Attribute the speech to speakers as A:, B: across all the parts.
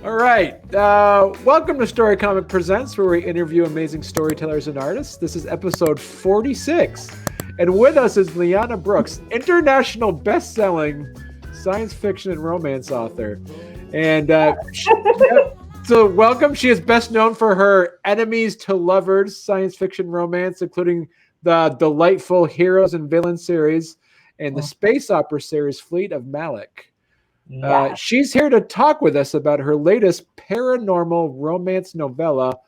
A: All right. Welcome to Storycomic Presents, where we interview amazing storytellers and artists. This is episode 46. And with us is Liana Brooks, international best-selling science fiction and romance author. And so welcome. She is best known for her Enemies to Lovers science fiction romance, including the delightful Heroes and Villains series and the space opera series Fleet of Malik. She's here to talk with us about her latest paranormal romance novella,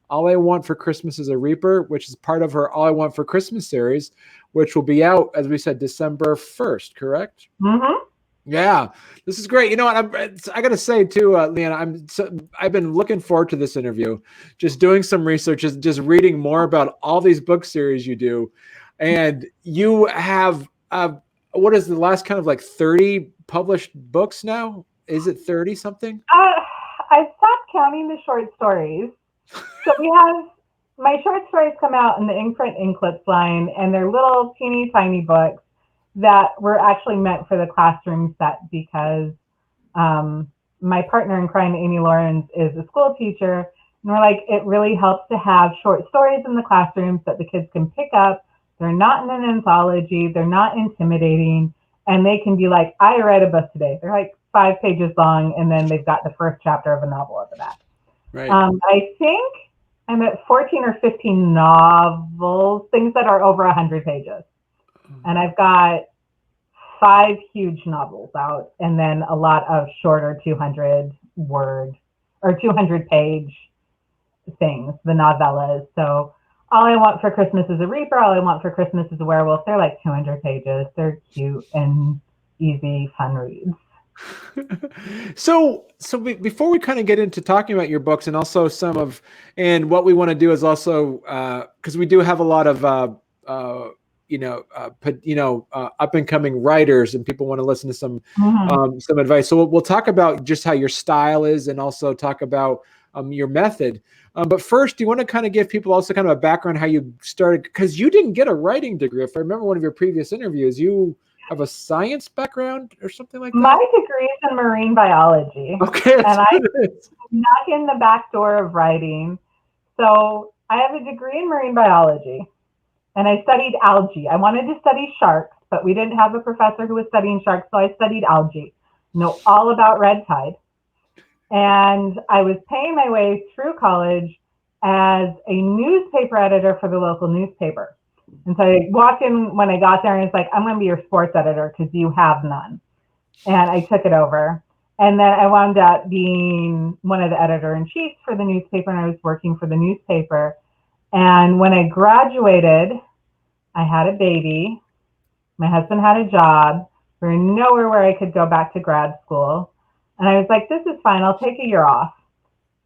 A: All I Want for Christmas is a Reaper, which is part of her All I Want for Christmas series, which will be out, as we said, December 1st, correct?
B: Mm-hmm.
A: Yeah, this is great. You know what? I got to say too, Liana, I've been looking forward to this interview, just doing some research, just reading more about all these book series you do. And you have, what is the last kind of like 30 published books now? Is it 30 something?
B: I stopped counting the short stories. So we have my short stories come out in the Inkprint Inklets line, and they're little teeny tiny books that were actually meant for the classroom set because my partner in crime, Amy Lawrence, is a school teacher. And we're like, it really helps to have short stories in the classrooms that the kids can pick up. They're not in an anthology. They're not intimidating. And they can be like, I read a book today. They're like 5 pages long, and then they've got the first chapter of a novel at the back.
A: Right.
B: I think I'm at 14 or 15 novels, things that are over 100 pages. And I've got 5 huge novels out, and then a lot of shorter 200 word or 200 page things, the novellas. So All I Want for Christmas is a Reaper, All I Want for Christmas is a Werewolf. They're like 200 pages. They're cute and easy, fun reads.
A: So before we kind of get into talking about your books and also and what we want to do is also, because we do have a lot of, up and coming writers and people want to listen to some advice. So we'll talk about just how your style is and also talk about your method. But first, do you want to kind of give people also kind of a background how you started? Because you didn't get a writing degree. If I remember one of your previous interviews, you have a science background or something like that?
B: My degree is in marine biology.
A: Okay.
B: And I knock in the back door of writing. So I have a degree in marine biology. And I studied algae. I wanted to study sharks, but we didn't have a professor who was studying sharks, so I studied algae. Know all about red tide. And I was paying my way through college as a newspaper editor for the local newspaper. And so I walked in when I got there, and it's like, I'm going to be your sports editor because you have none. And I took it over. And then I wound up being one of the editor-in-chiefs for the newspaper, and I was working for the newspaper. And when I graduated, I had a baby. My husband had a job. We were nowhere where I could go back to grad school. And I was like, this is fine. I'll take a year off.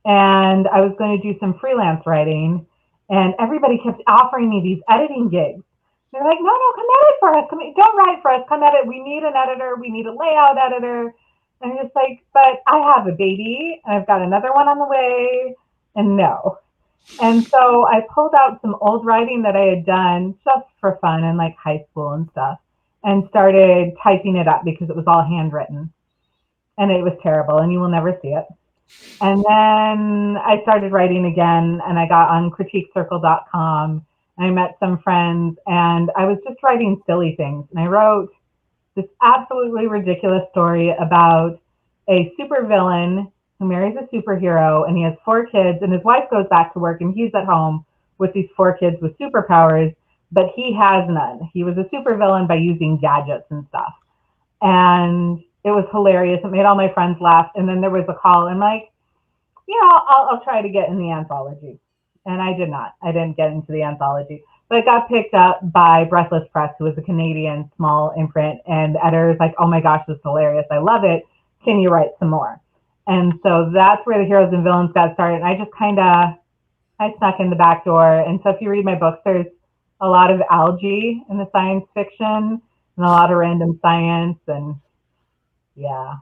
B: And I was going to do some freelance writing. And everybody kept offering me these editing gigs. They're like, no, come edit for us. Don't write for us. Come edit. We need an editor. We need a layout editor. And I'm just like, but I have a baby. And I've got another one on the way. And no. And so I pulled out some old writing that I had done just for fun in like high school and stuff and started typing it up because it was all handwritten. And it was terrible, and you will never see it. And then I started writing again, and I got on critiquecircle.com, and I met some friends, and I was just writing silly things. And I wrote this absolutely ridiculous story about a supervillain who marries a superhero, and he has 4 kids, and his wife goes back to work, and he's at home with these 4 kids with superpowers, but he has none. He was a supervillain by using gadgets and stuff. And it was hilarious. It made all my friends laugh. And then there was a call. I'm like, I'll try to get in the anthology. And I did not. I didn't get into the anthology. But it got picked up by Breathless Press, who is a Canadian small imprint. And the editor is like, oh my gosh, this is hilarious. I love it. Can you write some more? And so that's where the Heroes and Villains got started. And I just I snuck in the back door. And so if you read my books, there's a lot of algae in the science fiction and a lot of random science. And yeah.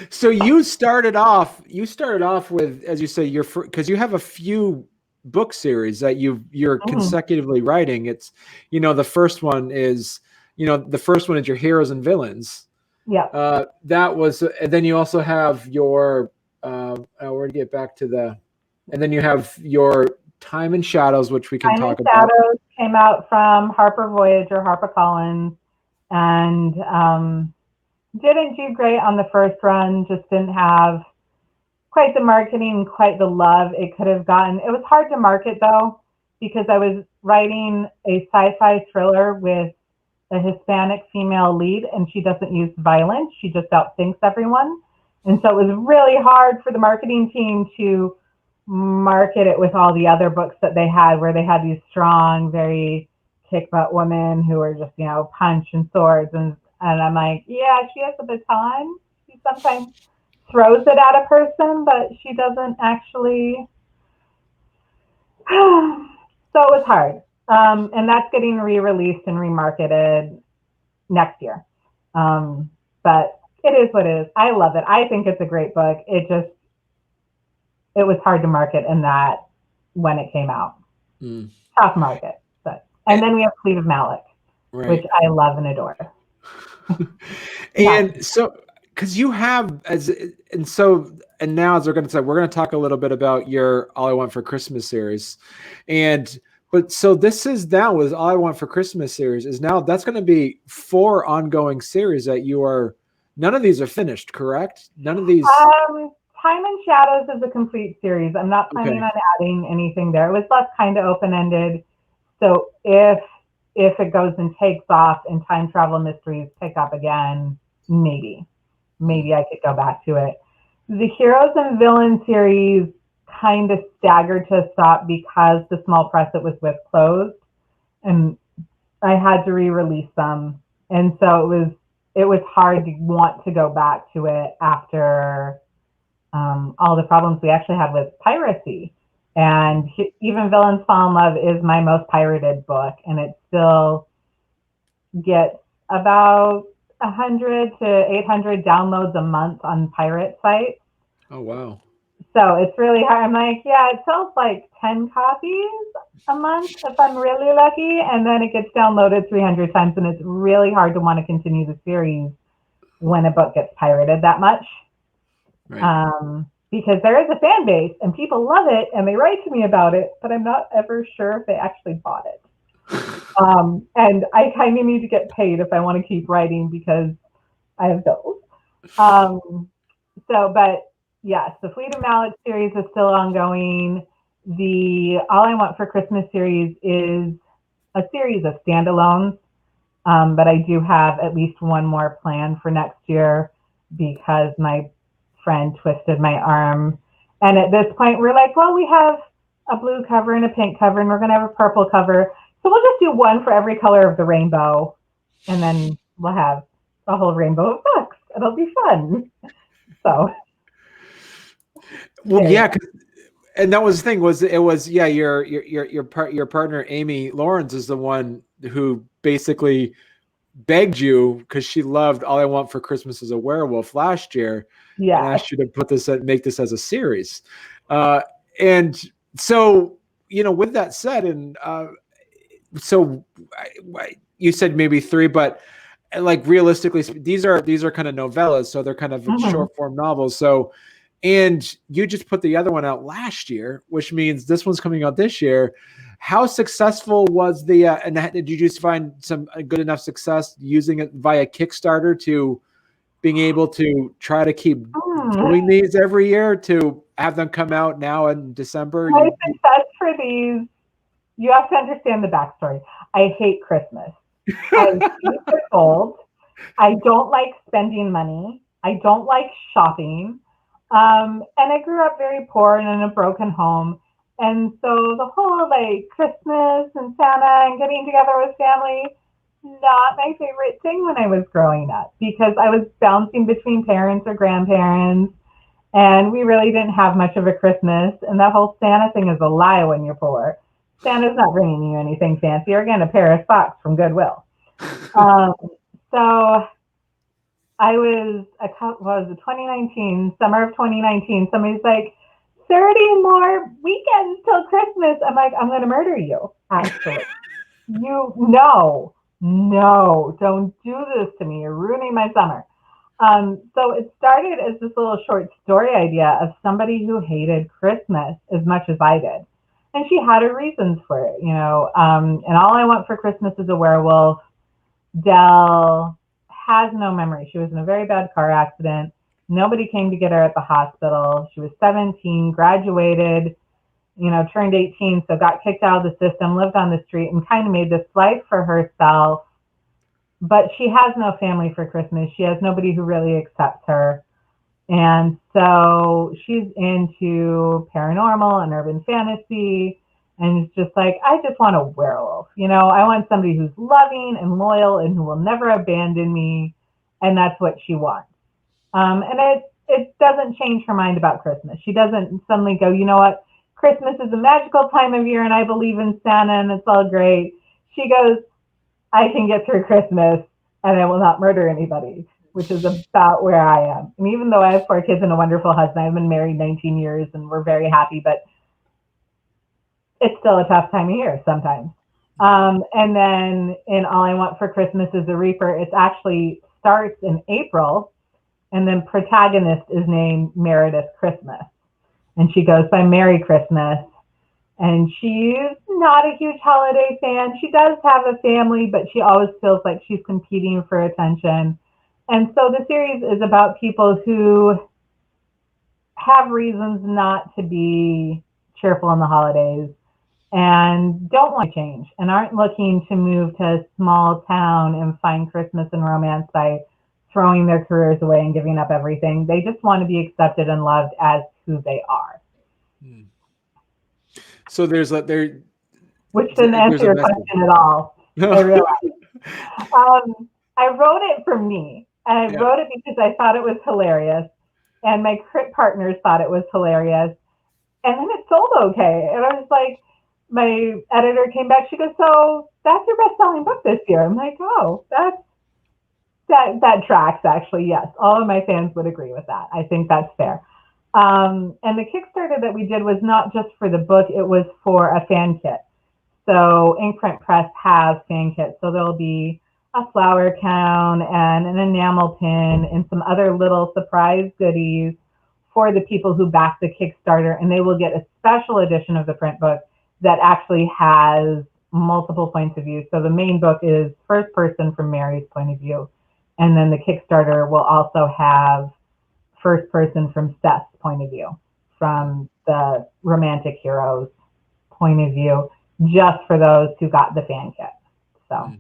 A: So you started off with, as you say, because you have a few book series that you're consecutively writing. It's, the first one is your Heroes and Villains.
B: Yeah.
A: That was, and then you also have your, where to get back to the, and then you have your Time and Shadows, which we can
B: Time and
A: talk about.
B: Shadows came out from Harper Voyager, HarperCollins, and didn't do great on the first run. Just didn't have quite the marketing, quite the love it could have gotten. It was hard to market though, because I was writing a sci-fi thriller with a Hispanic female lead, and she doesn't use violence. She just outthinks everyone. And so it was really hard for the marketing team to market it with all the other books that they had, where they had these strong, very kick butt women who are just, punch and swords. And I'm like, yeah, she has a baton. She sometimes throws it at a person, but she doesn't actually. So it was hard. And that's getting re-released and remarketed next year. But it is what it is. I love it. I think it's a great book. It was hard to market in that when it came out. Tough market. And then we have Fleet of Malik, right, which I love and adore.
A: And so, because you have, and now as we're going to talk a little bit about your All I Want for Christmas series. But so this is now with All I Want for Christmas series is now, that's going to be 4 ongoing series that none of these are finished, correct? None of these.
B: Time and Shadows is a complete series. I'm not planning on adding anything there. It was left kind of open-ended. So if it goes and takes off and time travel mysteries pick up again, maybe I could go back to it. The Heroes and Villains series kind of staggered to a stop because the small press it was with closed, and I had to re-release them. And so it was hard to want to go back to it after all the problems we actually had with piracy. And even Villains Fall in Love is my most pirated book, and it still gets about 100 to 800 downloads a month on pirate sites.
A: Oh, wow.
B: So it's really hard. I'm like, yeah, it sells like 10 copies a month if I'm really lucky, and then it gets downloaded 300 times, and it's really hard to want to continue the series when a book gets pirated that much. Right. Because there is a fan base and people love it and they write to me about it, but I'm not ever sure if they actually bought it. And I kind of need to get paid if I want to keep writing because I have bills. But yes, the Fleet of Malik series is still ongoing. The All I Want for Christmas series is a series of standalones, but I do have at least one more planned for next year because my friend twisted my arm. And at this point, we're like, well, we have a blue cover and a pink cover, and we're going to have a purple cover. So we'll just do one for every color of the rainbow, and then we'll have a whole rainbow of books. It'll be fun. So.
A: Well, yeah. And that was the thing your partner, Amy Lawrence, is the one who basically begged you, because she loved All I Want for Christmas is a Werewolf last year, and asked you to make this as a series. And so, with that said, and so you said maybe 3, but like realistically, these are kind of novellas, so they're kind of short form novels. So, and you just put the other one out last year, which means this one's coming out this year. How successful was and did you just find some good enough success using it via Kickstarter to being able to try to keep doing these every year to have them come out now in December?
B: My success for these, you have to understand the backstory. I hate Christmas. I'm 8 years old. I don't like spending money. I don't like shopping. And I grew up very poor and in a broken home. And so the whole Christmas and Santa and getting together with family, not my favorite thing when I was growing up, because I was bouncing between parents or grandparents, and we really didn't have much of a Christmas. And that whole Santa thing is a lie when you're poor. Santa's not bringing you anything fancy, or again, a pair of socks from Goodwill. So I was, 2019, summer of 2019, somebody's like, 30 more weekends till Christmas. I'm like, I'm going to murder you, actually. No, don't do this to me. You're ruining my summer. So it started as this little short story idea of somebody who hated Christmas as much as I did. And she had her reasons for it, and all I want for Christmas is a werewolf. Dell has no memory. She was in a very bad car accident. Nobody came to get her at the hospital. She was 17, graduated, turned 18, so got kicked out of the system, lived on the street, and kind of made this life for herself. But she has no family for Christmas. She has nobody who really accepts her. And so she's into paranormal and urban fantasy. And it's just like, I just want a werewolf. I want somebody who's loving and loyal and who will never abandon me. And that's what she wants. And it doesn't change her mind about Christmas. She doesn't suddenly go, you know what? Christmas is a magical time of year and I believe in Santa and it's all great. She goes, I can get through Christmas and I will not murder anybody, which is about where I am. And even though I have 4 kids and a wonderful husband, I've been married 19 years and we're very happy, but it's still a tough time of year sometimes. And then in All I Want for Christmas is a Reaper, it actually starts in April, and then protagonist is named Meredith Christmas. And she goes by Merry Christmas. And she's not a huge holiday fan. She does have a family, but she always feels like she's competing for attention. And so the series is about people who have reasons not to be cheerful in the holidays and don't want to change and aren't looking to move to a small town and find Christmas and romance by throwing their careers away and giving up everything. They just want to be accepted and loved as who they are.
A: So there's
B: which didn't answer your question at all. No. I realized. I wrote it for me, and I wrote it because I thought it was hilarious, and my crit partners thought it was hilarious, and then it sold okay. And I was like, my editor came back. She goes, "So that's your best-selling book this year?" I'm like, "Oh, that tracks actually. Yes, all of my fans would agree with that. I think that's fair." And the Kickstarter that we did was not just for the book, it was for a fan kit. So Inkprint Press has fan kits. So there'll be a flower crown and an enamel pin and some other little surprise goodies for the people who back the Kickstarter. And they will get a special edition of the print book that actually has multiple points of view. So the main book is first person from Mary's point of view. And then the Kickstarter will also have first person from Seth's point of view, from the romantic hero's point of view, just for those who got the fan kit. So,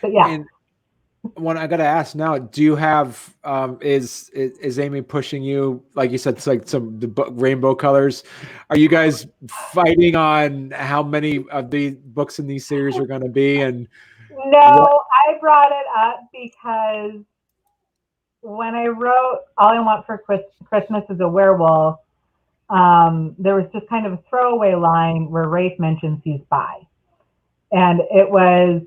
B: but yeah.
A: And one I got to ask now, do you have, is Amy pushing you, like you said, it's like the rainbow colors? Are you guys fighting on how many of the books in these series are going to be? And
B: no, I brought it up because when I wrote All I Want for Christmas is a Werewolf, there was just kind of a throwaway line where Rafe mentions he's bi. And it was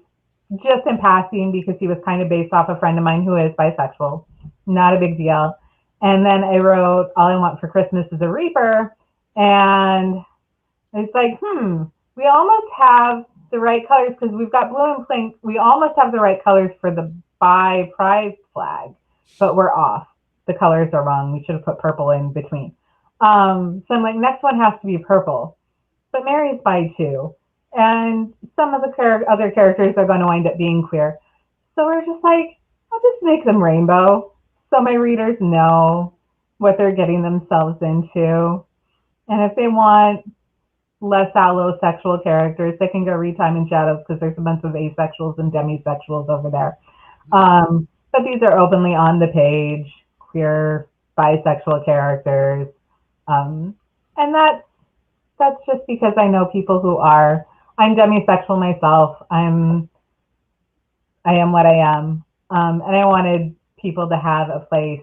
B: just in passing because he was kind of based off a friend of mine who is bisexual. Not a big deal. And then I wrote All I Want for Christmas is a Reaper. And it's like, we almost have the right colors because we've got blue and pink. We almost have the right colors for the bi pride flag, but we're off. The colors are wrong. We should have put purple in between. So I'm like, next one has to be purple. But Mary's bi too. And some of the other characters are going to wind up being queer. So we're just like, I'll just make them rainbow so my readers know what they're getting themselves into. And if they want less allosexual characters, they can go read Time in Shadows because there's a bunch of asexuals and demisexuals over there. But these are openly on the page, queer, bisexual characters. And that's just because I know people who are. I'm demisexual myself. I am what I am. And I wanted people to have a place,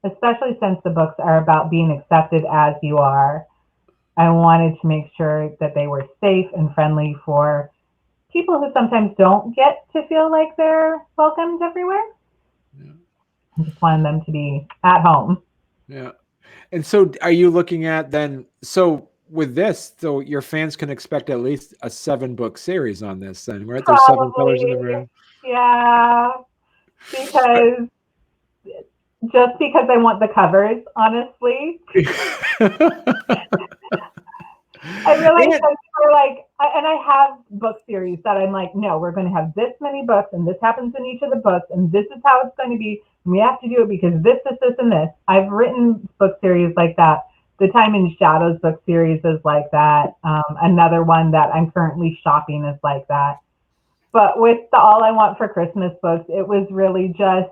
B: especially since the books are about being accepted as you are. I wanted to make sure that they were safe and friendly for people who sometimes don't get to feel like they're welcomed everywhere. Yeah. I just wanted them to be at home.
A: Yeah. And so are you looking at then, so with this, so your fans can expect at least a 7-book series on this then, right? There's 7 colors in the room.
B: Yeah, because just because I want the covers, honestly. I realize that we're like, and I have book series that I'm like, no, we're going to have this many books, and this happens in each of the books, and this is how it's going to be. And we have to do it because this, and this. I've written book series like that. The Time in Shadows book series is like that. Another one that I'm currently shopping is like that. But with the All I Want for Christmas books, it was really just,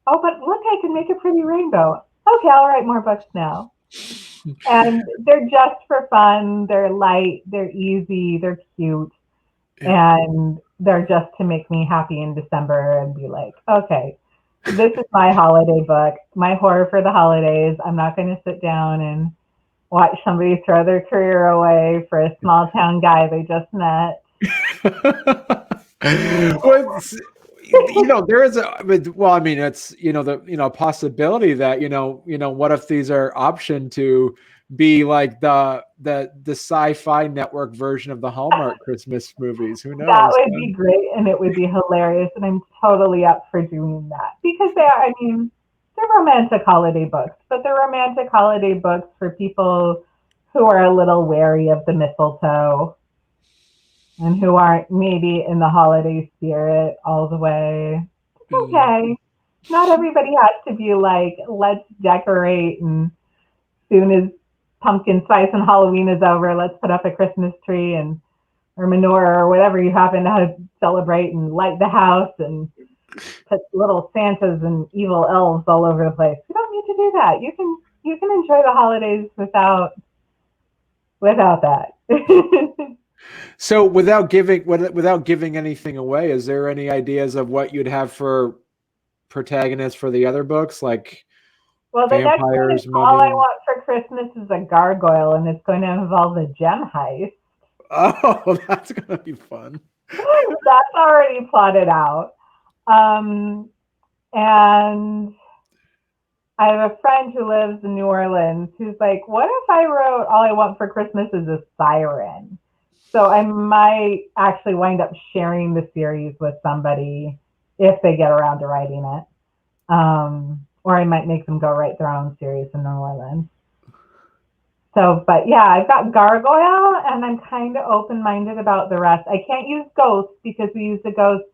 B: oh, but look, I can make a pretty rainbow. Okay, I'll write more books now. And they're just for fun. They're light. They're easy. They're cute. And they're just to make me happy in December and be like, okay, this is my holiday book, my horror for the holidays. I'm not going to sit down and watch somebody throw their career away for a small town guy they just met.
A: Well, there is it's the possibility that what if these are optioned to be like the sci-fi network version of the Hallmark Christmas movies? Who knows?
B: That would be great, and it would be hilarious, and I'm totally up for doing that because they're romantic holiday books, but they're romantic holiday books for people who are a little wary of the mistletoe and who aren't maybe in the holiday spirit all the way. It's okay. Not everybody has to be like, let's decorate, and soon as pumpkin spice and Halloween is over, let's put up a Christmas tree or menorah or whatever you happen to celebrate and light the house and put little Santas and evil elves all over the place. You don't need to do that. You can enjoy the holidays without that.
A: So without giving anything away, is there any ideas of what you'd have for protagonists for the other books, like
B: well, the
A: vampires,
B: next one is All I Want for Christmas is a Gargoyle, and it's going to involve a gem heist.
A: Oh, that's going to be fun.
B: That's already plotted out. And I have a friend who lives in New Orleans who's like, what if I wrote All I Want for Christmas is a Siren? So I might actually wind up sharing the series with somebody if they get around to writing it. Or I might make them go write their own series in New Orleans. So, but yeah, I've got Gargoyle, and I'm kind of open-minded about the rest. I can't use ghosts because we use the ghost,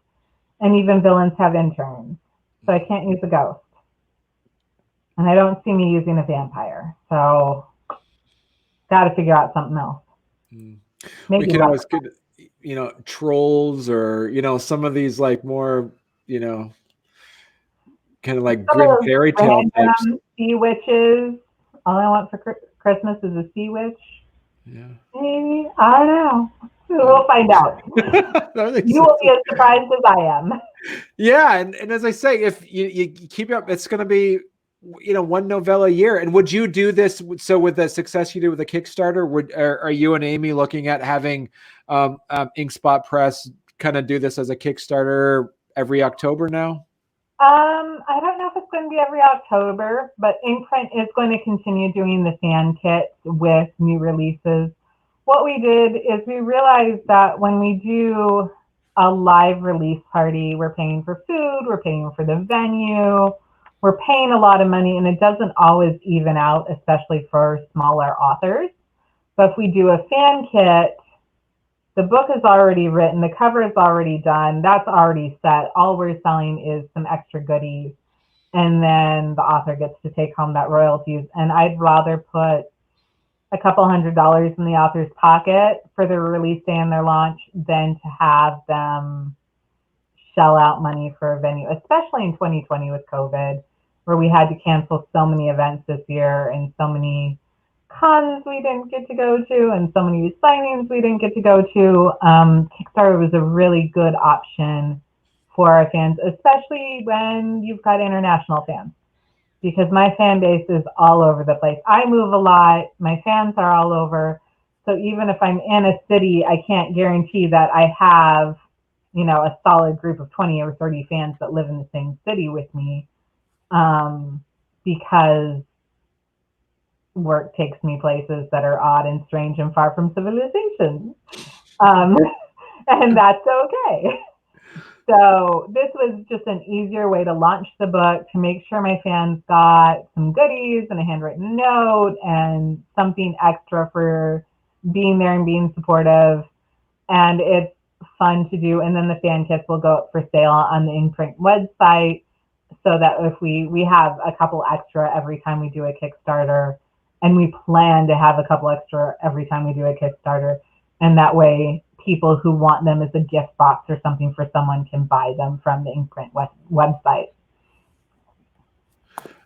B: and even villains have interns. So I can't use a ghost. And I don't see me using a vampire. So got to figure out something else.
A: Maybe we could always get, trolls or, some of these like more, kind of like grim fairy tale types.
B: Sea witches. All I Want for Christmas is a sea witch.
A: Yeah.
B: Maybe. I don't know. We'll find out. You will be as surprised as I am.
A: Yeah, and as I say, if you keep up, it's going to be, one novella a year. And would you do this? So with the success you did with the Kickstarter, are you and Amy looking at having Inkspot Press kind of do this as a Kickstarter every October now?
B: I don't know if it's going to be every October, but Inkprint is going to continue doing the fan kits with new releases. What we did is we realized that when we do a live release party, we're paying for food, we're paying for the venue, we're paying a lot of money, and it doesn't always even out, especially for smaller authors. But if we do a fan kit, the book is already written, the cover is already done, that's already set. All we're selling is some extra goodies, and then the author gets to take home that royalties. And I'd rather put a couple $100s in the author's pocket for their release day and their launch than to have them shell out money for a venue, especially in 2020 with COVID, where we had to cancel so many events this year and so many cons we didn't get to go to and so many signings we didn't get to go to. Kickstarter was a really good option for our fans, especially when you've got international fans, because my fan base is all over the place. I move a lot. My fans are all over. So even if I'm in a city, I can't guarantee that I have, a solid group of 20 or 30 fans that live in the same city with me, because work takes me places that are odd and strange and far from civilization. And that's okay. So this was just an easier way to launch the book, to make sure my fans got some goodies and a handwritten note and something extra for being there and being supportive. And it's fun to do. And then the fan kits will go up for sale on the Inkprint website, so that if we have a couple extra every time we do a Kickstarter, and we plan to have a couple extra every time we do a Kickstarter. And that way people who want them as a gift box or something for someone can buy them from the Inkprint website.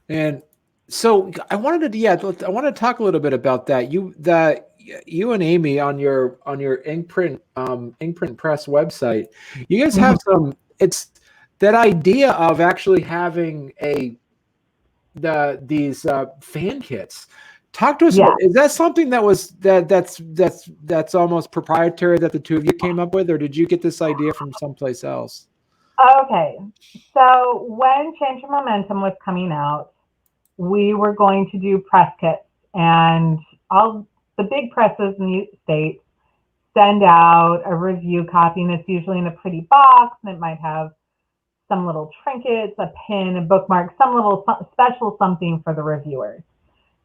A: And so I wanted to talk a little bit about that. You and Amy on your Inkprint Press website, you guys have it's that idea of actually having these fan kits. Talk to us about, is that something that's almost proprietary that the two of you came up with, or did you get this idea from someplace else?
B: Okay, so when Change of Momentum was coming out, we were going to do press kits, and all the big presses in the States send out a review copy, and it's usually in a pretty box, and it might have some little trinkets, a pin, a bookmark, some little special something for the reviewers.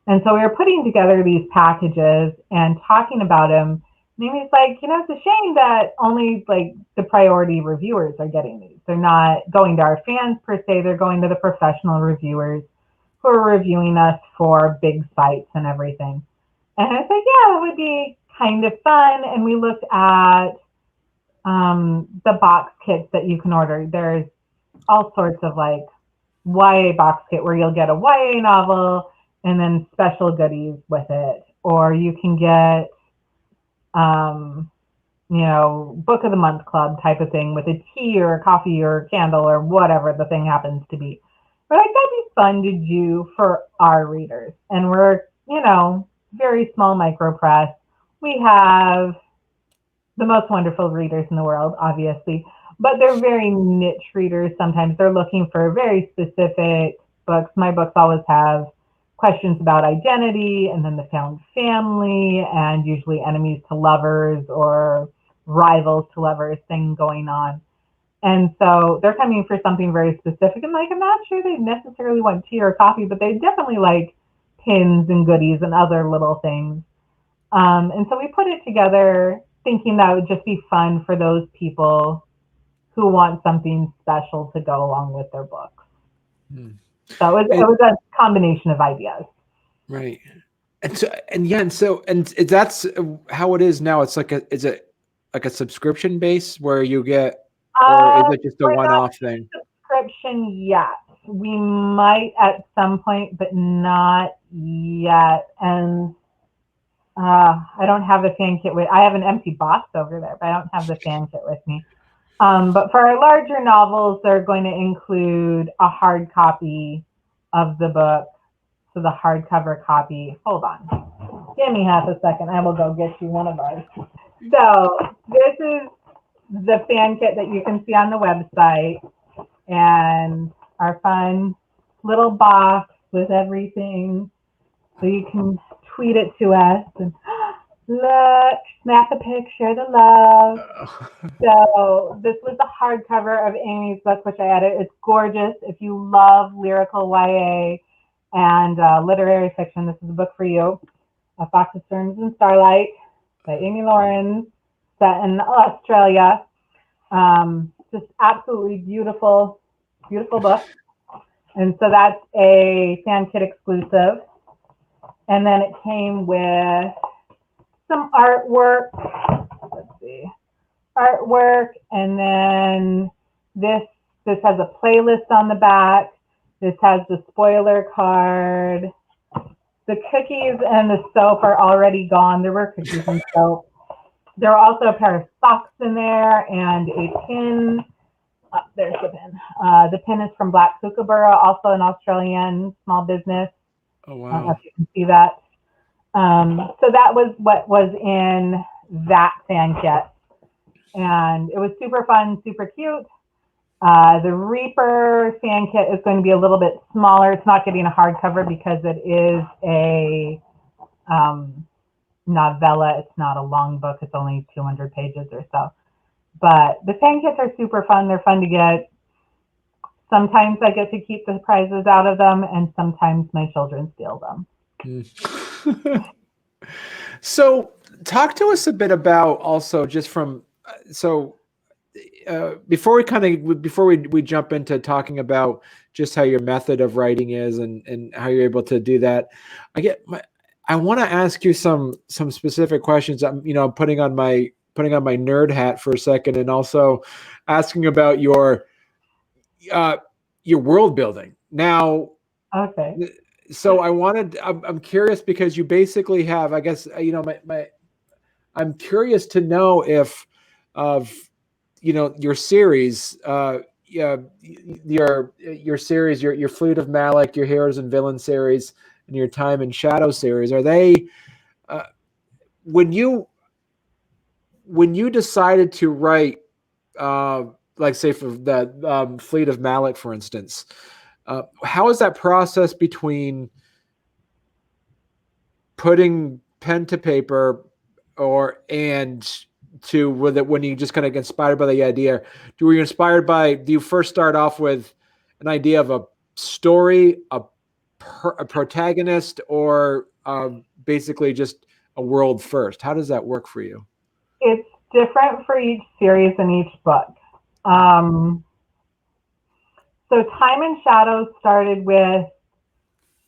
B: And so we were putting together these packages and talking about them. Amy's like, it's a shame that only like the priority reviewers are getting these. They're not going to our fans per se. They're going to the professional reviewers who are reviewing us for big sites and everything. And I said, yeah, it would be kind of fun. And we looked at the box kits that you can order. There's all sorts of like YA box kit where you'll get a YA novel and then special goodies with it. Or you can get, book of the month club type of thing with a tea or a coffee or a candle or whatever the thing happens to be. But I thought it'd be fun to do for our readers. And we're, very small micro press. We have the most wonderful readers in the world, obviously, but they're very niche readers. Sometimes they're looking for very specific books. My books always have questions about identity, and then the found family, and usually enemies to lovers or rivals to lovers thing going on. And so they're coming for something very specific. And like, I'm not sure they necessarily want tea or coffee, but they definitely like pins and goodies and other little things. And so we put it together thinking that would just be fun for those people who want something special to go along with their books. So it was a combination of ideas.
A: Right. And that's how it is now. Is it like a subscription base where you get, or is it just a one-off thing?
B: Subscription, yes. We might at some point, but not yet. And I don't have the fan kit I have an empty box over there, but I don't have the fan kit with me. But for our larger novels, they're going to include a hard copy of the book. So the hardcover copy, hold on. Give me half a second. I will go get you one of ours. So this is the fan kit that you can see on the website, and our fun little box with everything. So you can tweet it to us and look, snap a picture to love. So this was the hardcover of Amy's book, which I added. It's gorgeous. If you love lyrical YA and literary fiction, this is a book for you. A Fox of Storms and Starlight by Amy Lawrence, set in Australia. Just absolutely beautiful, beautiful book. And so that's a fan kit exclusive. And then it came with some artwork. Let's see. Artwork. And then this has a playlist on the back. This has the spoiler card. The cookies and the soap are already gone. There were cookies and soap. There are also a pair of socks in there and a pin. There's the pin. The pin is from Black Kookaburra, also an Australian small business.
A: Oh, wow.
B: I don't know if you can see that. So that was what was in that fan kit. And it was super fun, super cute. The Reaper fan kit is going to be a little bit smaller. It's not getting a hardcover because it is a novella. It's not a long book. It's only 200 pages or so. But the fan kits are super fun. They're fun to get. Sometimes I get to keep the prizes out of them, and sometimes my children steal them.
A: So talk to us a bit about also just from before we jump into talking about just how your method of writing is and how you're able to do that, I want to ask you some specific questions. I'm putting on my nerd hat for a second, and also asking about your world building. Now,
B: Okay.
A: so I'm curious because you basically have, I guess, I'm curious to know if of your series, yeah, your series, your Fleet of Malik, your Heroes and Villains series, and your Time and Shadow series, are they when you decided to write, like say for the Fleet of Malik, for instance, how is that process between putting pen to paper and to with it when you just kind of get inspired by the idea? Do you first start off with an idea of a story, a protagonist, or basically just a world first? How does that work for you?
B: It's different for each series and each book. Um, so Time and Shadows started with,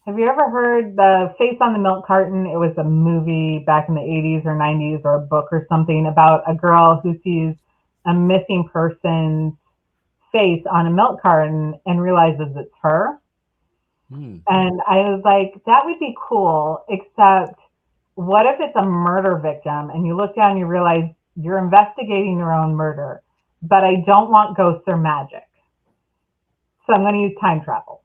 B: have you ever heard the Face on the Milk Carton? It was a movie back in the 80s or 90s, or a book or something about a girl who sees a missing person's face on a milk carton and realizes it's her. And I was like, that would be cool, except what if it's a murder victim and you look down and you realize you're investigating your own murder, but I don't want ghosts or magic. So I'm going to use time travel.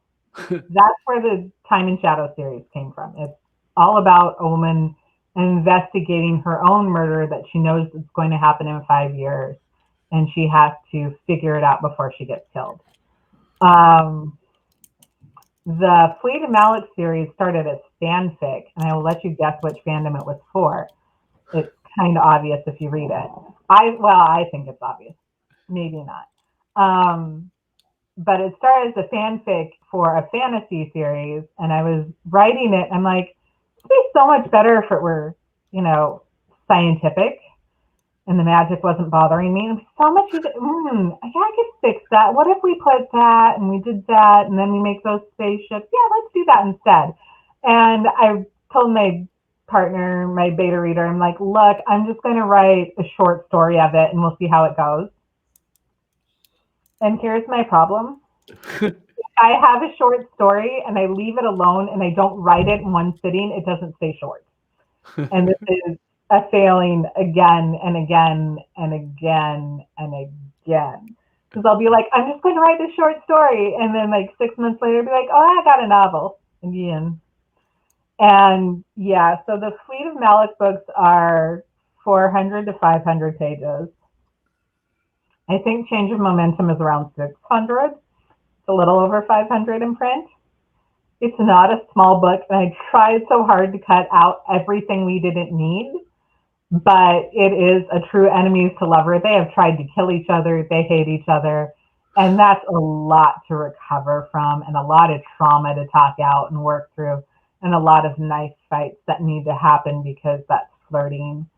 B: That's where the Time and Shadow series came from. It's all about a woman investigating her own murder that she knows is going to happen in 5 years, and she has to figure it out before she gets killed. The Fleet of Malik series started as fanfic, and I will let you guess which fandom it was for. It's kind of obvious if you read it. I think it's obvious. Maybe not. But it started as a fanfic for a fantasy series, and I was writing it. I'm like, it'd be so much better if it were, scientific, and the magic wasn't bothering me. And so much easier. I could fix that. What if we put that and we did that, and then we make those spaceships? Yeah, let's do that instead. And I told my partner, my beta reader, I'm like, look, I'm just going to write a short story of it, and we'll see how it goes. And here's my problem. I have a short story and I leave it alone and I don't write it in one sitting, it doesn't stay short. And this is a failing again and again and again and again. Because I'll be like, I'm just going to write this short story. And then like 6 months later, I'll be like, oh, I got a novel again. And yeah, so the Fleet of Malik books are 400 to 500 pages. I think Change of Momentum is around 600. It's a little over 500 in print. It's not a small book, and I tried so hard to cut out everything we didn't need, but it is a true enemies to lover. They have tried to kill each other. They hate each other, and that's a lot to recover from and a lot of trauma to talk out and work through, and a lot of nice fights that need to happen because that's flirting.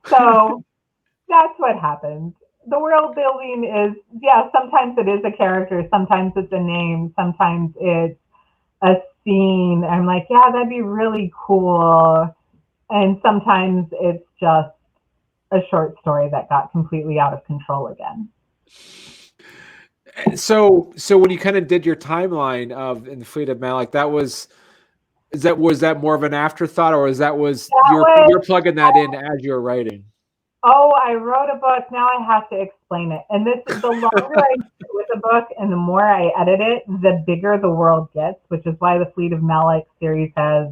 B: So that's what happens. The world building is, sometimes it is a character, sometimes it's a name, sometimes it's a scene. I'm like, yeah, that'd be really cool. And sometimes it's just a short story that got completely out of control again.
A: So when you kind of did your timeline of in the Fleet of Malik, was that more of an afterthought, or you're plugging that in as you're writing?
B: Oh, I wrote a book. Now I have to explain it. And this is the longer I do with a book and the more I edit it, the bigger the world gets, which is why the Fleet of Malik series has,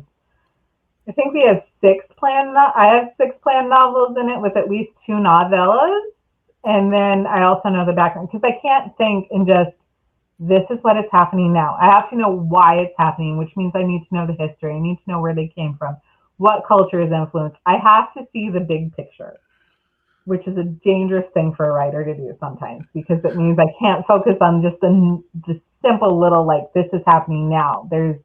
B: I think we have I have 6 planned novels in it with at least 2 novellas. And then I also know the background because I can't think in just, this is what is happening now. I have to know why it's happening, which means I need to know the history. I need to know where they came from, what culture is influenced. I have to see the big picture. which is a dangerous thing for a writer to do sometimes, because it means I can't focus on just simple little, like, this is happening now. There's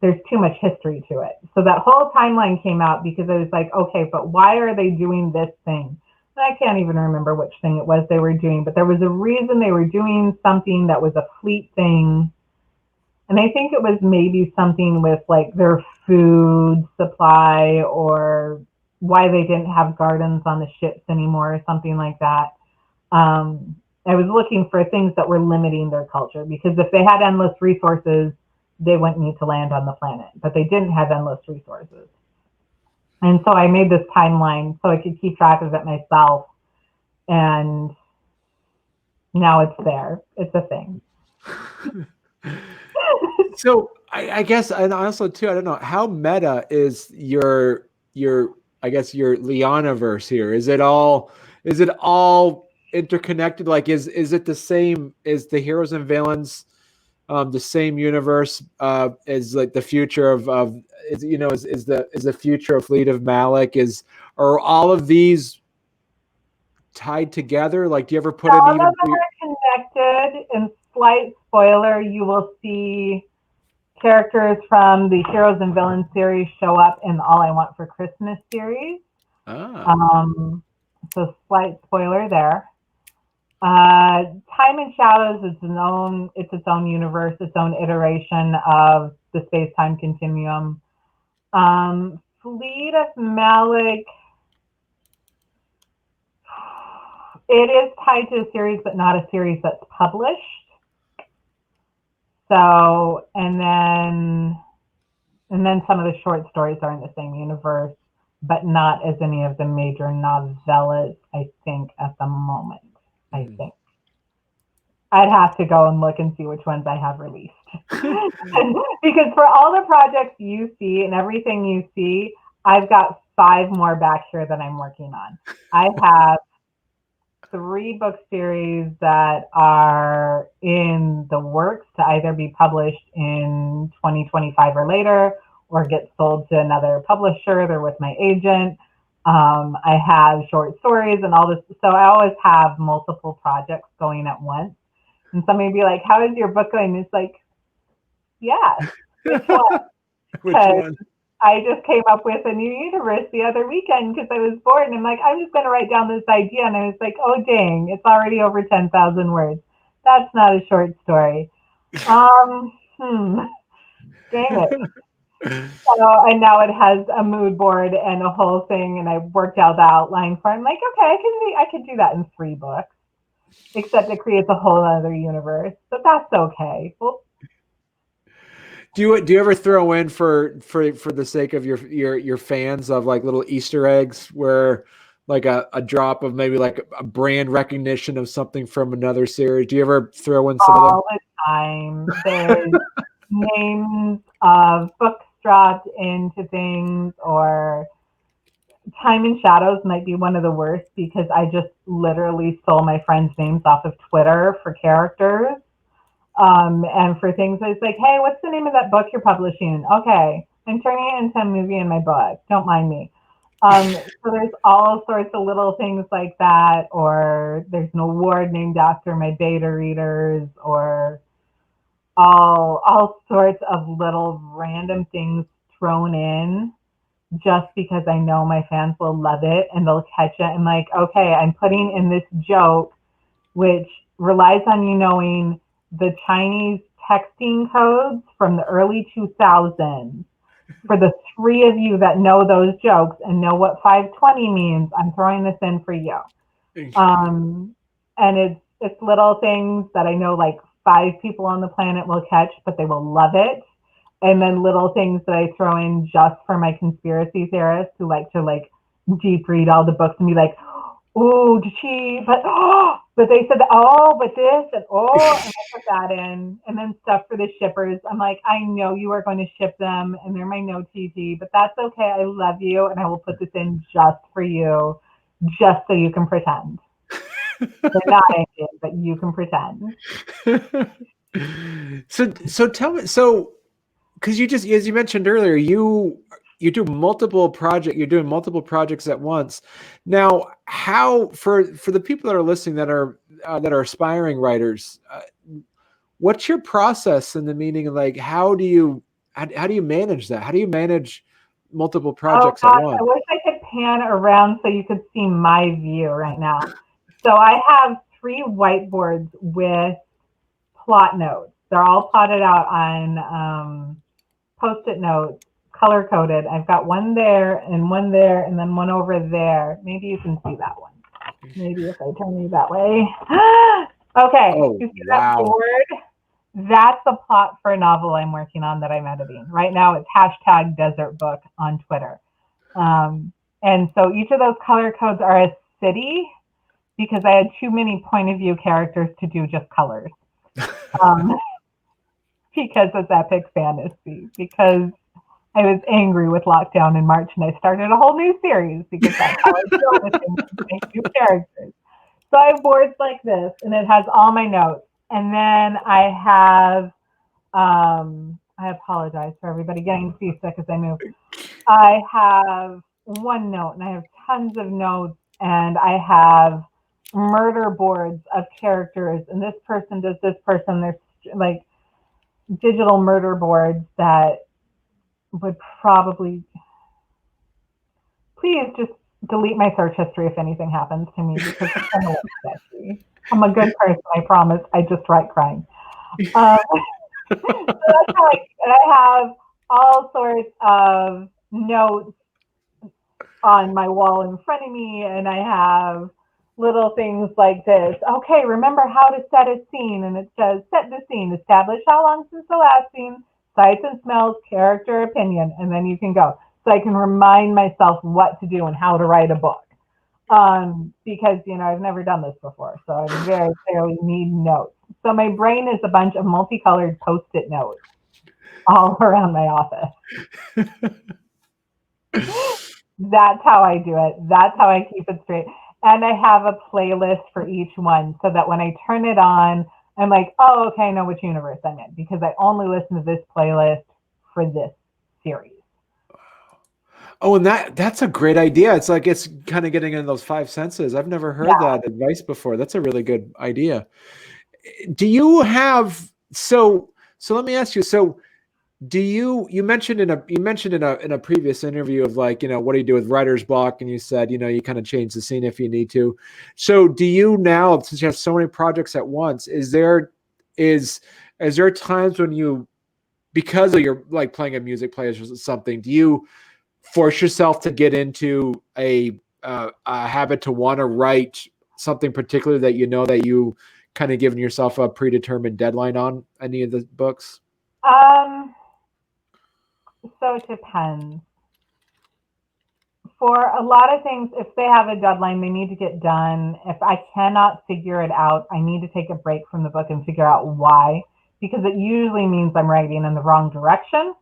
B: too much history to it. So that whole timeline came out because I was like, okay, but why are they doing this thing? And I can't even remember which thing it was they were doing, but there was a reason they were doing something that was a fleet thing. And I think it was maybe something with like their food supply, or why they didn't have gardens on the ships anymore, or something like that. I was looking for things that were limiting their culture, because if they had endless resources, they wouldn't need to land on the planet, but they didn't have endless resources. And so I made this timeline so I could keep track of it myself. And now it's there. It's a thing.
A: So I guess, and also too, I don't know, how meta is your I guess your Liana-verse here? Is it all interconnected? Like, is it the same? Is the heroes and villains the same universe as like the future of is the future of Fleet of Malik? Are all of these tied together? Like, do you ever put in
B: All
A: even
B: of them are connected. And slight spoiler, you will see characters from the Heroes and Villains series show up in the All I Want for Christmas series. So slight spoiler there. Time and Shadows is its own universe, its own iteration of the space-time continuum. Fleet of Malik, it is tied to a series, but not a series that's published. So, and then some of the short stories are in the same universe, but not as any of the major novellas, I think, at the moment. I think. I'd have to go and look and see which ones I have released. Because for all the projects you see and everything you see, I've got 5 more back here that I'm working on. I have 3 book series that are in the works to either be published in 2025 or later, or get sold to another publisher. They're with my agent. I have short stories and all this. So I always have multiple projects going at once. And somebody would be like, how is your book going? It's like, yeah, which one?
A: Which one?
B: I just came up with a new universe the other weekend because I was bored, and I'm like, I'm just going to write down this idea. And I was like, oh, dang, it's already over 10,000 words. That's not a short story. Dang it. So, and now it has a mood board and a whole thing, and I worked out the outline for it. I'm like, okay, I could do that in 3 books, except it creates a whole other universe. But that's okay. Well,
A: do you ever throw in for the sake of your fans of like little Easter eggs where like a drop of maybe like a brand recognition of something from another series? Do you ever throw in some of them?
B: All the time. There's names of books dropped into things, or Time and Shadows might be one of the worst because I just literally stole my friends' names off of Twitter for characters. And for things, it's like, hey, what's the name of that book you're publishing? Okay, I'm turning it into a movie in my book. Don't mind me. So there's all sorts of little things like that, or there's an award named after my beta readers, or all sorts of little random things thrown in just because I know my fans will love it and they'll catch it. And like, okay, I'm putting in this joke, which relies on you knowing the Chinese texting codes from the early 2000s. For the 3 of you that know those jokes and know what 520 means, I'm throwing this in for you. And it's little things that I know like 5 people on the planet will catch, but they will love it. And then little things that I throw in just for my conspiracy theorists who like to like deep read all the books and be like, oh, did she? But they said, oh, but this, and oh, and I put that in. And then stuff for the shippers. I'm like, I know you are going to ship them, and they're my no TT, but that's okay. I love you, and I will put this in just for you, just so you can pretend. They're not angry, but you can pretend.
A: So tell me, because you just, as you mentioned earlier, you do multiple project. You're doing multiple projects at once. Now, how for the people that are listening that are aspiring writers, what's your process in the meaning of like how do you manage that? How do you manage multiple
B: Oh
A: projects at
B: gosh,
A: once?
B: I wish I could pan around so you could see my view right now. So I have 3 whiteboards with plot notes. They're all plotted out on Post-it notes, color coded. I've got one there, and then one over there. Maybe you can see that one. Maybe if I turn you that way. Okay,
A: Oh,
B: you see that
A: wow.
B: board? That's a plot for a novel I'm working on that I'm editing. Right now it's hashtag desert book on Twitter. And so each of those color codes are a city because I had too many point of view characters to do just colors. Because it's epic fantasy. Because I was angry with lockdown in March and I started a whole new series because that's how I feel with things, make new characters. So I have boards like this and it has all my notes. And then I have, I apologize for everybody getting seasick as I move. I have one note and I have tons of notes and I have murder boards of characters and this person does this person. There's like digital murder boards that would probably, please just delete my search history if anything happens to me because it's going to look sketchy. I'm a good person, I promise. I just write crime. So that's how I have all sorts of notes on my wall in front of me, and I have little things like this. Okay, remember how to set a scene, and it says set the scene, establish how long since the last scene, sights and smells, character, opinion, and then you can go. So I can remind myself what to do and how to write a book. Because I've never done this before, so I very clearly need notes. So my brain is a bunch of multicolored Post-it notes all around my office. That's how I do it. That's how I keep it straight. And I have a playlist for each one so that when I turn it on, I'm like, oh, okay, I know which universe I'm in because I only listen to this playlist for this series.
A: Oh, and that's a great idea. It's like it's kind of getting in those 5 senses. I've never heard that advice before. That's a really good idea. Do you have so let me ask you, so do you mentioned in a previous interview of like, what do you do with writer's block? And you said, you kind of change the scene if you need to. So do you now, since you have so many projects at once, is there times when you, because of your like playing a music playlist or something, do you force yourself to get into a habit to want to write something particular that that you kind of given yourself a predetermined deadline on any of the books?
B: So it depends. For a lot of things, if they have a deadline, they need to get done. If I cannot figure it out, I need to take a break from the book and figure out why, because it usually means I'm writing in the wrong direction.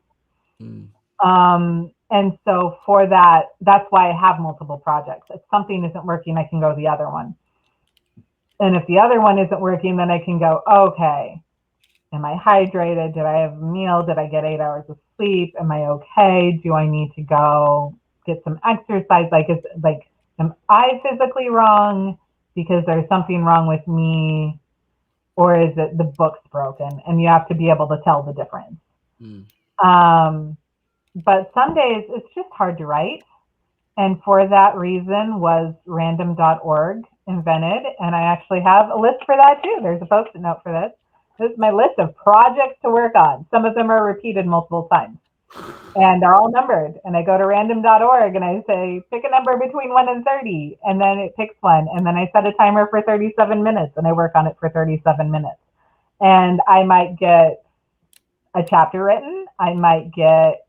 B: And so for that, that's why I have multiple projects. If something isn't working, I can go to the other one. And if the other one isn't working, then I can go, okay, am I hydrated? Did I have a meal? Did I get 8 hours of sleep? Am I okay? Do I need to go get some exercise? Am I physically wrong because there's something wrong with me? Or is it the book's broken? And you have to be able to tell the difference. But some days it's just hard to write. And for that reason was random.org invented. And I actually have a list for that too. There's a Post-it note for this. This is my list of projects to work on. Some of them are repeated multiple times. And they're all numbered. And I go to random.org and I say, pick a number between 1 and 30. And then it picks one. And then I set a timer for 37 minutes and I work on it for 37 minutes. And I might get a chapter written. I might get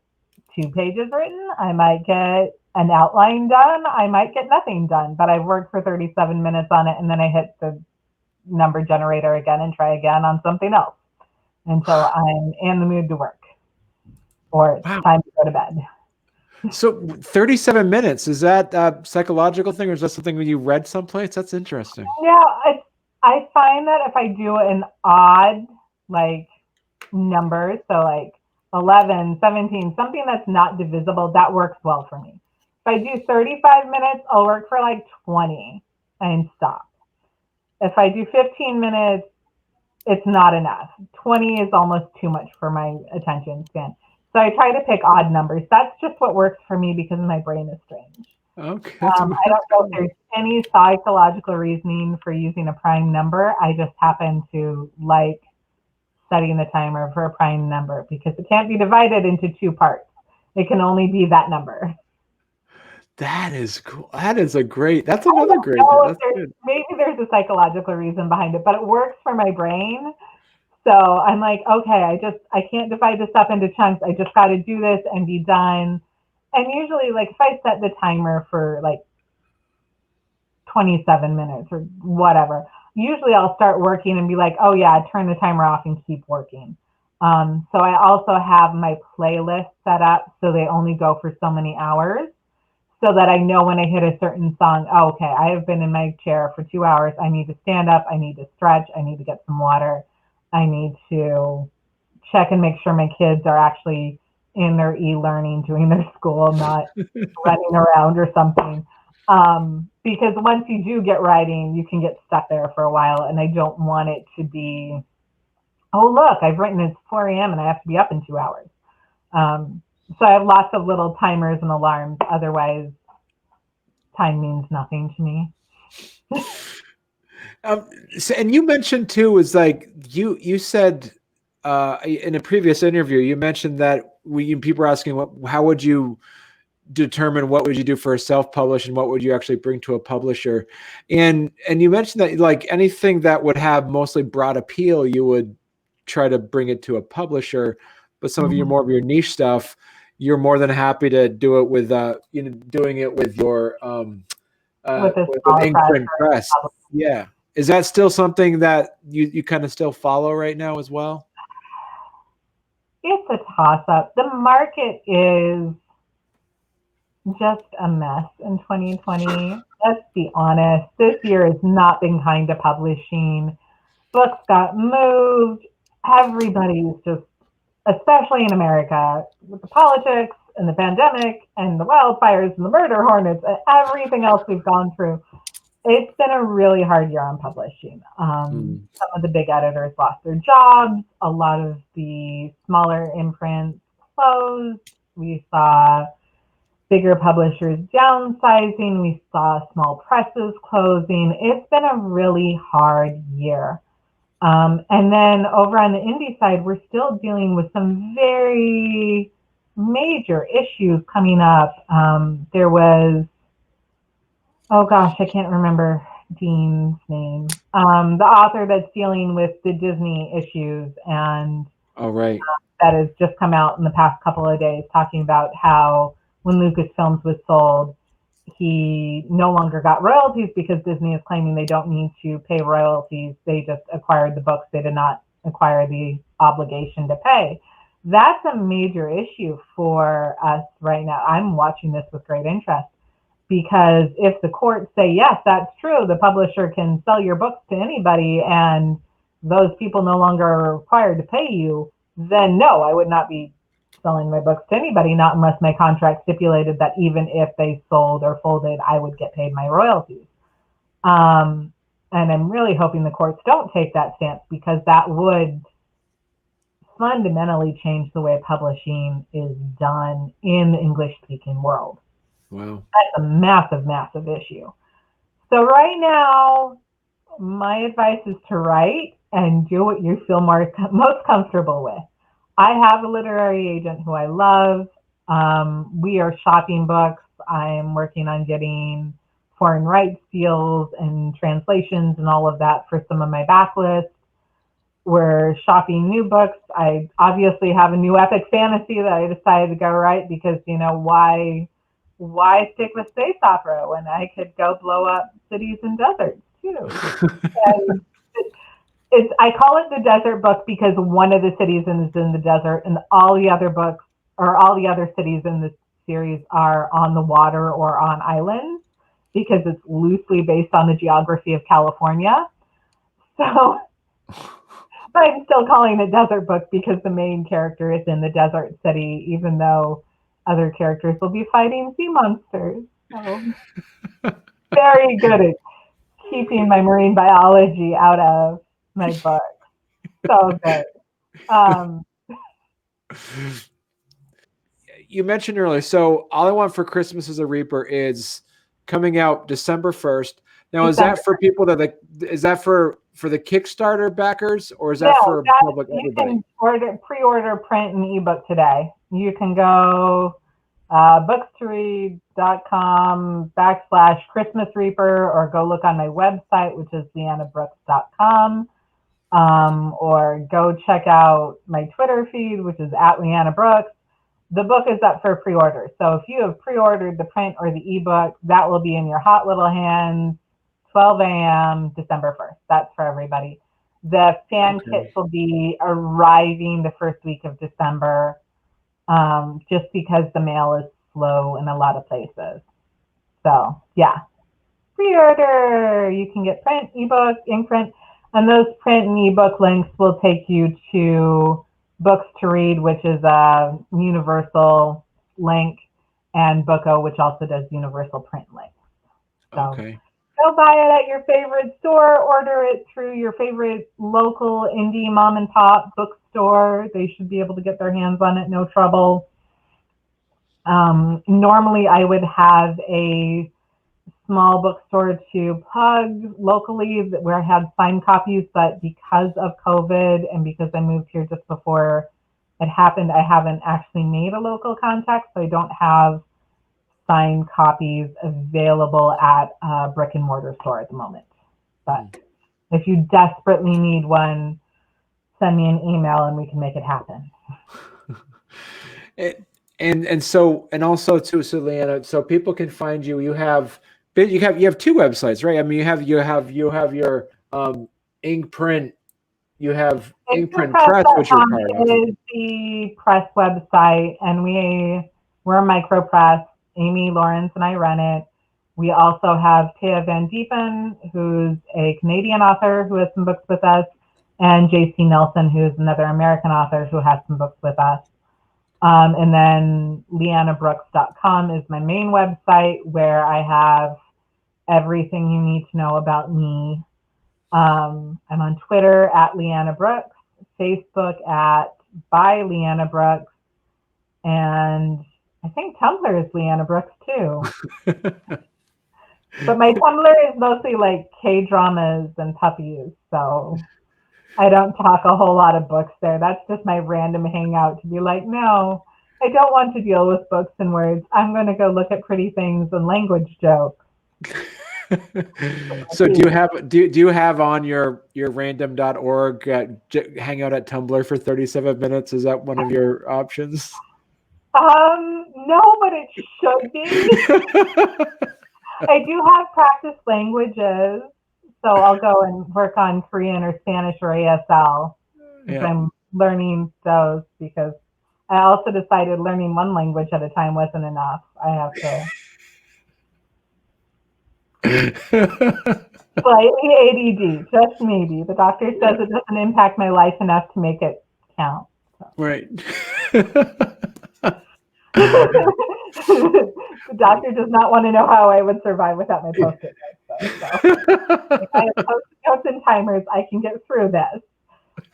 B: 2 pages written. I might get an outline done. I might get nothing done. But I've worked for 37 minutes on it. And then I hit the number generator again and try again on something else until I'm in the mood to work or it's time to go to bed.
A: So 37 minutes, is that a psychological thing or is that something when you read someplace? That's interesting.
B: Yeah, I find that if I do an odd like number, so like 11, 17, something that's not divisible, that works well for me. If I do 35 minutes, I'll work for like 20 and stop. If I do 15 minutes, it's not enough. 20 is almost too much for my attention span. So I try to pick odd numbers. That's just what works for me because my brain is strange.
A: Okay.
B: I don't know if there's any psychological reasoning for using a prime number. I just happen to like setting the timer for a prime number because it can't be divided into two parts. It can only be that number.
A: That is cool. That's another great. That's good.
B: Maybe there's a psychological reason behind it, but it works for my brain. So I'm like, okay, I can't divide this up into chunks. I just got to do this and be done. And usually, like, if I set the timer for like 27 minutes or whatever, usually I'll start working and be like, oh yeah, turn the timer off and keep working. So I also have my playlist set up so they only go for so many hours, so that I know when I hit a certain song, oh, okay, I have been in my chair for 2 hours. I need to stand up. I need to stretch. I need to get some water. I need to check and make sure my kids are actually in their e-learning, doing their school, not running around or something. Because once you do get writing, you can get stuck there for a while. And I don't want it to be, oh, look, I've written it's 4 a.m. and I have to be up in 2 hours. So I have lots of little timers and alarms. Otherwise, time means nothing to me.
A: And you mentioned too, is like you said in a previous interview, you mentioned that people are asking how would you determine what would you do for a self-publish and what would you actually bring to a publisher, and you mentioned that like anything that would have mostly broad appeal, you would try to bring it to a publisher, but some of more of your niche stuff, you're more than happy to do it with doing it with your with Inkprint Press. Yeah. Is that still something that you kind of still follow right now as well?
B: It's a toss-up. The market is just a mess in 2020. Let's be honest. This year has not been kind to publishing. Books got moved. Everybody's just, especially in America, with the politics and the pandemic and the wildfires and the murder hornets and everything else we've gone through, it's been a really hard year on publishing. Some of the big editors lost their jobs. A lot of the smaller imprints closed. We saw bigger publishers downsizing. We saw small presses closing. It's been a really hard year. And then over on the indie side, we're still dealing with some very major issues coming up. There was, oh gosh, I can't remember Dean's name. The author that's dealing with the Disney issues, and that has just come out in the past couple of days, talking about how when Lucasfilms was sold, he no longer got royalties because Disney is claiming they don't need to pay royalties. They just acquired the books. They did not acquire the obligation to pay. That's a major issue for us right now. I'm watching this with great interest, because if the courts say, yes, that's true, the publisher can sell your books to anybody and those people no longer are required to pay you, then no, I would not be selling my books to anybody, not unless my contract stipulated that even if they sold or folded, I would get paid my royalties. And I'm really hoping the courts don't take that stance, because that would fundamentally change the way publishing is done in the English-speaking world.
A: Wow.
B: That's a massive, massive issue. So right now, my advice is to write and do what you feel most comfortable with. I have a literary agent who I love. We are shopping books. I'm working on getting foreign rights deals and translations and all of that for some of my backlists. We're shopping new books. I obviously have a new epic fantasy that I decided to go write, because, you know, why stick with space opera when I could go blow up cities and deserts too? And I call it the desert book because one of the cities is in the desert, and all the other books, or all the other cities in the series, are on the water or on islands, because it's loosely based on the geography of California. So I'm still calling it Desert Book because the main character is in the desert city, even though other characters will be fighting sea monsters. So very good at keeping my marine biology out of my book. So good. Um,
A: You mentioned earlier, so All I Want for Christmas is a Reaper is coming out December 1st. Now, is that for people is that for the Kickstarter backers, or is that for public
B: you
A: everybody?
B: can pre-order print and ebook today. You can go books2read.com/Christmas Reaper, or go look on my website, which is lianabrooks.com. Or go check out my Twitter feed, which is @LianaBrooks. The book is up for pre-order. So if you have pre-ordered the print or the ebook, that will be in your hot little hands 12 a.m. December 1st. That's for everybody. The fan kits will be arriving the first week of December, just because the mail is slow in a lot of places. So yeah, pre-order. You can get print, ebook, ink print, and those print and ebook links will take you to Books to Read, which is a universal link, and Booko, which also does universal print links. So go buy it at your favorite store, order it through your favorite local indie mom and pop bookstore. They should be able to get their hands on it, no trouble. Normally I would have a small bookstore to plug locally where I had signed copies, but because of COVID and because I moved here just before it happened, I haven't actually made a local contact, so I don't have signed copies available at a brick and mortar store at the moment. But if you desperately need one, send me an email and we can make it happen.
A: And also too, so Liana, so people can find you. You have two websites, right? I mean, you have your ink print. You have ink print press, which you're part of.
B: Is the press website, and we're a micro press. Amy Lawrence and I run it. We also have Thea Van Diepen, who's a Canadian author who has some books with us, and JC Nelson, who's another American author who has some books with us. And then lianabrooks.com is my main website, where I have everything you need to know about me. I'm on Twitter at Liana Brooks, Facebook at by Liana Brooks, and I think Tumblr is Liana Brooks too. But my Tumblr is mostly like K-dramas and puppies, so I don't talk a whole lot of books there. That's just my random hangout to be like, no, I don't want to deal with books and words. I'm going to go look at pretty things and language jokes.
A: So do you have on your random.org hang out at Tumblr for 37 minutes? Is that one of your options?
B: No, but it should be. I do have practice languages, so I'll go and work on Korean or Spanish or ASL. Yeah. I'm learning those because I also decided learning one language at a time wasn't enough. I have to. Slightly ADD, just maybe. The doctor says it doesn't impact my life enough to make it count. So.
A: Right.
B: The doctor does not want to know how I would survive without my Post-it notes. So if I have Post-it notes and timers, I can get through this.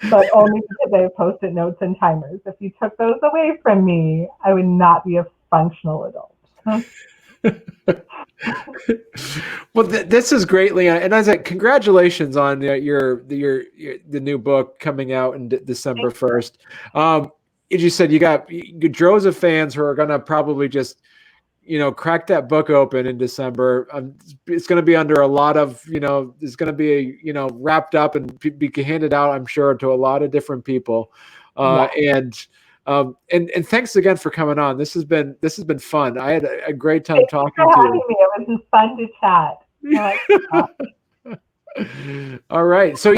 B: But only because I have Post-it notes and timers. If you took those away from me, I would not be a functional adult.
A: Well, this is great, Liana, and I was like, congratulations on the new book coming out in December 1st. As you said, you got droves of fans who are gonna probably just crack that book open in December. It's going to be under a lot of it's going to be wrapped up and be handed out, I'm sure, to a lot of different people. And thanks again for coming on. This has been fun. I had a great time talking to you.
B: It was fun to chat.
A: All right. So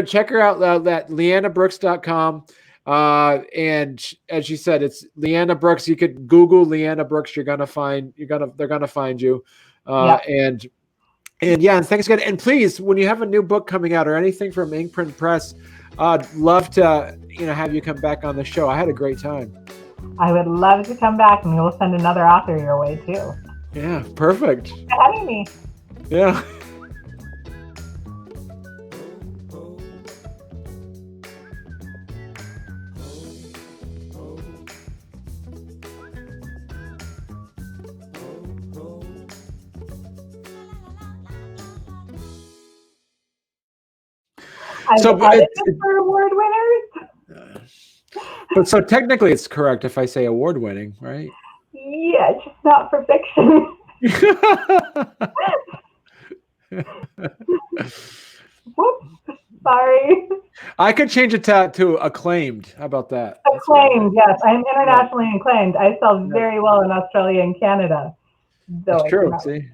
A: check her out at lianabrooks.com. And as you said, it's Liana Brooks. You could Google Liana Brooks. They're gonna find you. And thanks again. And please, when you have a new book coming out or anything from Inkprint Press, I'd love to, have you come back on the show. I had a great time.
B: I would love to come back, and we will send another author your way too.
A: Yeah, perfect.
B: Thanks for having me.
A: Yeah.
B: I've auditioned for award winners.
A: But so technically it's correct if I say award winning, right?
B: Yeah, just not for fiction. Whoops, sorry.
A: I could change it to acclaimed. How about that?
B: Acclaimed, yes. I'm internationally acclaimed. I sell very well in Australia and Canada.
A: That's true. See?